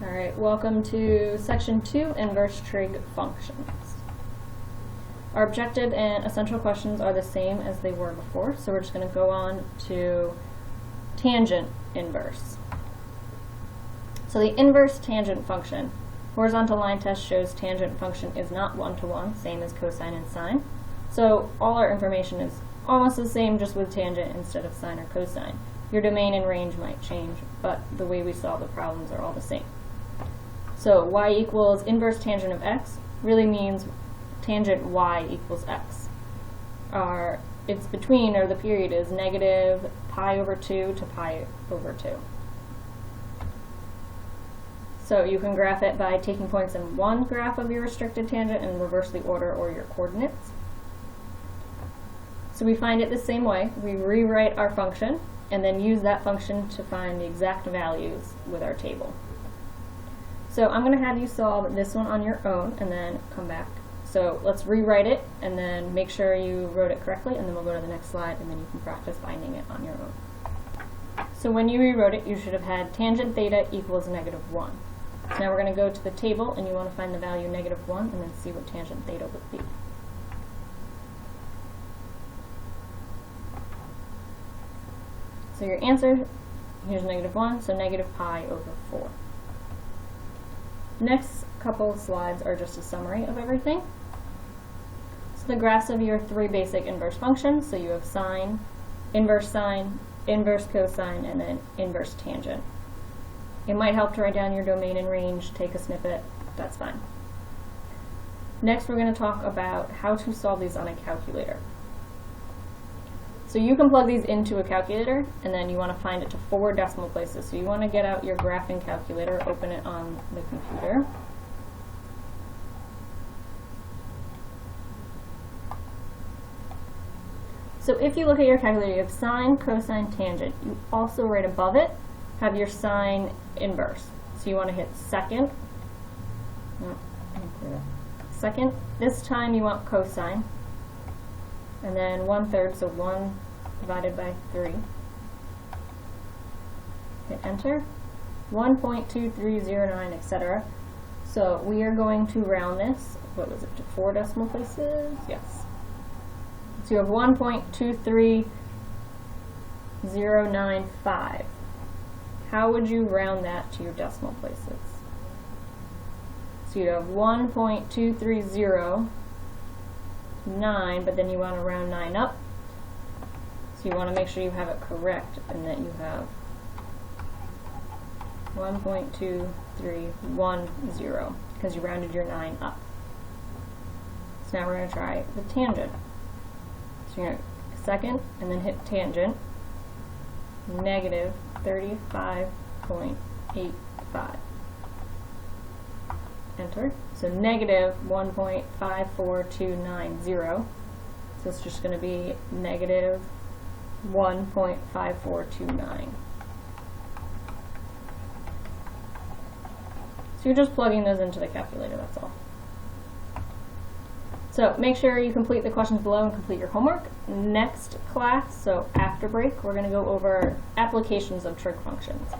Alright, welcome to Section 2, Inverse Trig Functions. Our objective and essential questions are the same as they were before, so we're just going to go on to tangent inverse. So the inverse tangent function, horizontal line test shows tangent function is not one-to-one, same as cosine and sine. So all our information is almost the same, just with tangent instead of sine or cosine. Your domain and range might change, but the way we solve the problems are all the same. So y equals inverse tangent of x really means tangent y equals x. It's between, or the period is negative pi over 2 to pi over 2. So you can graph it by taking points in one graph of your restricted tangent and reverse the order or your coordinates. So we find it the same way. We rewrite our function and then use that function to find the exact values with our table. So I'm going to have you solve this one on your own and then come back. So let's rewrite it and then make sure you wrote it correctly, and then we'll go to the next slide and then you can practice finding it on your own. So when you rewrote it, you should have had tangent theta equals -1. So now we're going to go to the table and you want to find the value -1 and then see what tangent theta would be. So your answer, here's -1, so negative pi over 4. Next couple of slides are just a summary of everything. So the graphs of your three basic inverse functions, so you have sine, inverse cosine, and then inverse tangent. It might help to write down your domain and range, take a snippet, that's fine. Next we're going to talk about how to solve these on a calculator. So you can plug these into a calculator, and then you want to find it to 4 decimal places. So you want to get out your graphing calculator, open it on the computer. So if you look at your calculator, you have sine, cosine, tangent. You also right above it have your sine inverse. So you want to hit second. Second. This time you want cosine. And then 1/3, so 1 divided by 3. Hit enter. 1.2309, etc. So we are going to round this, what was it, to 4 decimal places? Yes. So you have 1.23095. How would you round that to your decimal places? So you have 1.2309, but then you want to round 9 up. So you want to make sure you have it correct and that you have 1.2310 because you rounded your 9 up. So now we're going to try the tangent. So you're going to second and then hit tangent, negative 35.85. Enter. So negative 1.54290. So it's just going to be negative 1.5429. So you're just plugging those into the calculator, that's all. So make sure you complete the questions below and complete your homework. Next class, so after break, we're going to go over applications of trig functions.